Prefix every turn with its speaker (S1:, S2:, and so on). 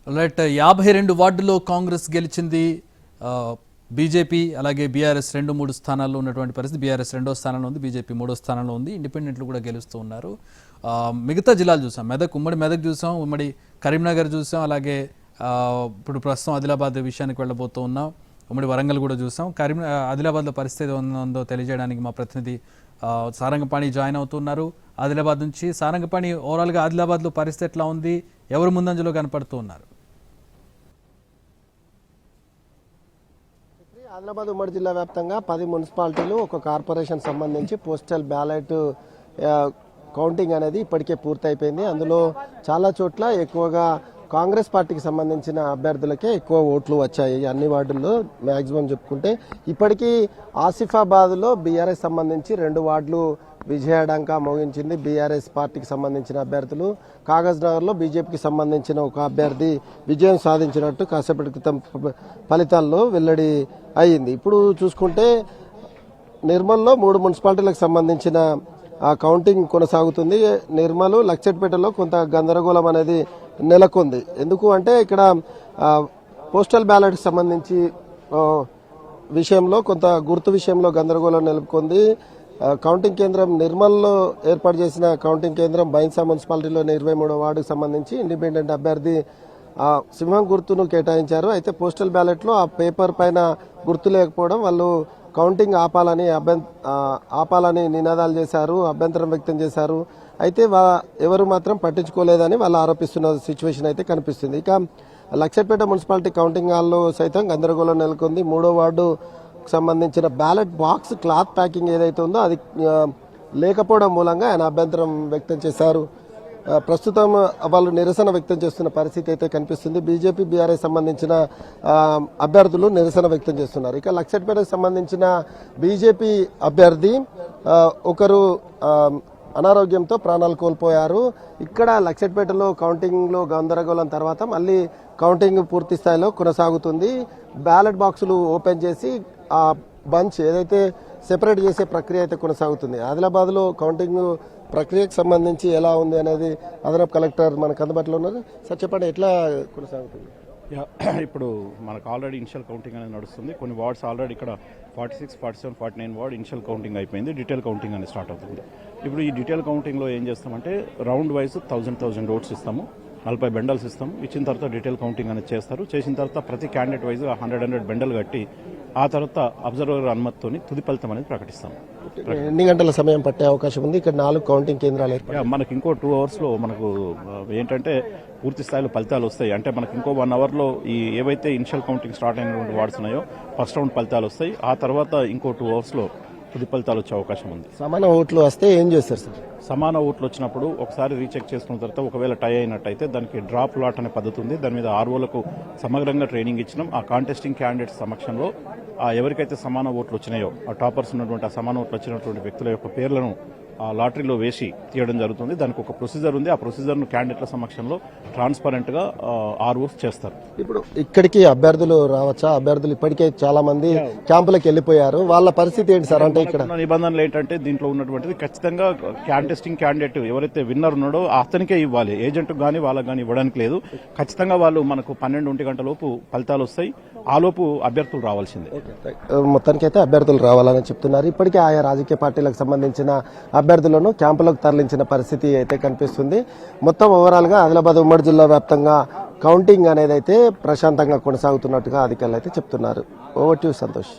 S1: Right 52 వార్డులో కాంగ్రెస్ గెలిచింది. BJP అలాగే బీఆర్ఎస్ 2-3 స్థానాల్లో ఉన్నటువంటి పరిస్థితి. బీఆర్ఎస్ 2వ స్థానంలో ఉంది, బీజేపీ 3వ స్థానంలో ఉంది. ఇండిపెండెంట్లు కూడా గెలుస్తూ ఉన్నారు. మిగతా జిల్లాలు చూసాం, ఉమ్మడి మెదక్ చూసాం, ఉమ్మడి కరీంనగర్ చూసాం, అలాగే ఇప్పుడు ప్రస్తుతం ఆదిలాబాద్ విషయానికి వెళ్ళబోతూ ఉన్నాం. ఉమ్మడి వరంగల్ కూడా చూసాం. ఆదిలాబాద్లో పరిస్థితి ఉందో తెలియజేయడానికి మా ప్రతినిధి సారంగపాణి జాయిన్ అవుతున్నారు ఆదిలాబాద్ నుంచి. సారంగపాణి, ఓవరాల్గా ఆదిలాబాద్లో పరిస్థితి ఎట్లా ఉంది, ఎవరు ముందంజలో కనపడుతూ ఉన్నారు?
S2: ఆదిలాబాద్ ఉమ్మడి జిల్లా వ్యాప్తంగా 10 మున్సిపాలిటీలు, ఒక కార్పొరేషన్ సంబంధించి పోస్టల్ బ్యాలెట్ కౌంటింగ్ అనేది ఇప్పటికే పూర్తయిపోయింది. అందులో చాలా చోట్ల ఎక్కువగా కాంగ్రెస్ పార్టీకి సంబంధించిన అభ్యర్థులకే ఎక్కువ ఓట్లు వచ్చాయి. అన్ని వార్డుల్లో మ్యాక్సిమం చెప్పుకుంటే ఇప్పటికీ ఆసిఫాబాద్లో బీఆర్ఎస్ సంబంధించి 2 వార్డులు విజయడంకా మోగించింది బీఆర్ఎస్ పార్టీకి సంబంధించిన అభ్యర్థులు. కాగజ్ నగర్లో బీజేపీకి సంబంధించిన ఒక అభ్యర్థి విజయం సాధించినట్టు కాసేపటి క్రితం ఫలితాల్లో వెల్లడి అయింది. ఇప్పుడు చూసుకుంటే నిర్మల్లో 3 మున్సిపాలిటీలకు సంబంధించిన కౌంటింగ్ కొనసాగుతుంది. నిర్మల్, లక్షెట్పేటలో కొంత గందరగోళం అనేది నెలకొంది. ఎందుకు అంటే ఇక్కడ పోస్టల్ బ్యాలెట్కి సంబంధించి విషయంలో కొంత గుర్తు విషయంలో గందరగోళం నెలకొంది. కౌంటింగ్ కేంద్రం నిర్మల్లో ఏర్పాటు చేసిన కౌంటింగ్ కేంద్రం బైన్సా మున్సిపాలిటీలోని 23వ వార్డుకు సంబంధించి ఇండిపెండెంట్ అభ్యర్థి సింహం గుర్తును కేటాయించారు. అయితే పోస్టల్ బ్యాలెట్లో ఆ పేపర్ పైన గుర్తు లేకపోవడం వాళ్ళు కౌంటింగ్ ఆపాలని నినాదాలు చేశారు, అభ్యంతరం వ్యక్తం చేశారు. అయితే ఎవరు మాత్రం పట్టించుకోలేదని వాళ్ళు ఆరోపిస్తున్న సిచ్యువేషన్ అయితే కనిపిస్తుంది. ఇక లక్షపేట మున్సిపాలిటీ కౌంటింగ్ హాల్లో సైతం గందరగోళం నెలకొంది. 3వ వార్డు సంబంధించిన బ్యాలెట్ బాక్స్ క్లాత్ ప్యాకింగ్ ఏదైతే ఉందో అది లేకపోవడం మూలంగా ఆయన అభ్యంతరం వ్యక్తం చేశారు. ప్రస్తుతం వాళ్ళు నిరసన వ్యక్తం చేస్తున్న పరిస్థితి అయితే కనిపిస్తుంది. బీజేపీ, బీఆర్ఎస్ సంబంధించిన అభ్యర్థులు నిరసన వ్యక్తం చేస్తున్నారు. ఇక లక్షపేటకు సంబంధించిన బీజేపీ అభ్యర్థి ఒకరు అనారోగ్యంతో ప్రాణాలు కోల్పోయారు. ఇక్కడ లక్షపేటలో కౌంటింగ్లో గందరగోళం తర్వాత మళ్ళీ కౌంటింగ్ పూర్తి స్థాయిలో కొనసాగుతుంది. బ్యాలెట్ బాక్సులు ఓపెన్ చేసి ఆ బంచ్ ఏదైతే సెపరేట్ చేసే ప్రక్రియ అయితే కొనసాగుతుంది. ఆదిలాబాద్లో కౌంటింగ్ ప్రక్రియకు సంబంధించి ఎలా ఉంది అనేది అదనపు కలెక్టర్ మనకు అందుబాటులో ఉన్నారు. సార్ చెప్పండి, ఎట్లా కొనసాగుతుంది?
S3: ఇప్పుడు మనకు ఆల్రెడీ ఇనిషియల్ కౌంటింగ్ అనేది నడుస్తుంది. కొన్ని వార్డ్స్ ఆల్రెడీ ఇక్కడ 46, 47, 49 వార్డ్ ఇనిషియల్ కౌంటింగ్ అయిపోయింది. డీటెయిల్ కౌంటింగ్ అనేది స్టార్ట్ అవుతుంది. ఇప్పుడు ఈ డీటెయిల్ కౌంటింగ్లో ఏం చేస్తామంటే రౌండ్ వైజ్ 1000 ఓట్స్ ఇస్తాము, 40 బెండల్స్ ఇస్తాము. ఇచ్చిన తర్వాత డీటెయిల్ కౌంటింగ్ అనేది చేస్తారు. చేసిన తర్వాత ప్రతి క్యాండిడేట్ వైజ్ 100 బెండల్ కట్టి ఆ తర్వాత అబ్జర్వర్ అనుమతితో తుది ఫలితం అనేది ప్రకటిస్తాము.
S2: ఎన్ని గంటల సమయం పట్టే అవకాశం ఉంది? ఇక్కడ 4 కౌంటింగ్ కేంద్రాలు
S3: మనకి ఇంకో 2 అవర్స్లో మనకు ఏంటంటే పూర్తి స్థాయిలో ఫలితాలు వస్తాయి. అంటే మనకి ఇంకో 1 అవర్లో ఈ ఏవైతే ఇనిషియల్ కౌంటింగ్ స్టార్ట్ అయినటువంటి వార్డ్స్ ఉన్నాయో ఫస్ట్ రౌండ్ ఫలితాలు వస్తాయి. ఆ తర్వాత ఇంకో 2 అవర్స్లో తుది ఫలితాలు వచ్చే అవకాశం ఉంది.
S2: సమాన ఓట్లు వస్తే ఏం చేస్తారు సార్?
S3: సమాన ఓట్లు వచ్చినప్పుడు ఒకసారి రీచెక్ చేసుకున్న తర్వాత ఒకవేళ టై అయినట్టయితే దానికి డ్రాప్ లాట్ అనే పద్ధతి ఉంది. దాని మీద ఆర్ఓలకు సమగ్రంగా ట్రైనింగ్ ఇచ్చినాం. ఆ కాంటెస్టింగ్ క్యాండిడేట్స్ సమక్షంలో ఎవరికైతే సమాన ఓట్లు వచ్చినాయో ఆ టాపర్స్ ఉన్నటువంటి ఆ సమాన ఓట్లు వచ్చినటువంటి వ్యక్తుల యొక్క పేర్లను ఆ లాటరీలో వేసి తీయడం జరుగుతుంది. దానికి ఒక ప్రొసీజర్ ఉంది. ఆ ప్రొసీజర్ను క్యాండిడేట్ల సమక్షంలో ట్రాన్స్పరెంట్గా ఆర్ఓస్ చేస్తారు.
S2: ఇప్పుడు ఇక్కడికి అభ్యర్థులు రావచ్చా? అభ్యర్థులు ఇప్పటికే చాలా మంది క్యాంపులకు వెళ్ళిపోయారు, వాళ్ళ పరిస్థితి ఏంటి సార్? అంటే ఇక్కడ
S3: నిబంధనలు ఏంటంటే దీంట్లో ఉన్నటువంటిది ఖచ్చితంగా కాంటెస్టింగ్ క్యాండిడేట్ ఎవరైతే విన్నర్ ఉన్నాడో అతనికే ఇవ్వాలి, ఏజెంట్కి కానీ వాళ్ళకి కానీ ఇవ్వడానికి లేదు. ఖచ్చితంగా వాళ్ళు మనకు 12-1 గంటల లోపు ఫలితాలు వస్తాయి. ఆ లోపు అభ్యర్థులు రావాల్సిందే.
S2: మొత్తానికైతే అభ్యర్థులు రావాలని చెప్తున్నారు. ఇప్పటికే ఆయా రాజకీయ పార్టీలకు సంబంధించిన అభ్యర్థులను క్యాంపులకు తరలించిన పరిస్థితి అయితే కనిపిస్తుంది. మొత్తం ఓవరాల్గా ఆదిలాబాద్ ఉమ్మడి జిల్లా వ్యాప్తంగా కౌంటింగ్ అనేది అయితే ప్రశాంతంగా కొనసాగుతున్నట్టుగా అధికారులు అయితే చెప్తున్నారు. Over to Santosh.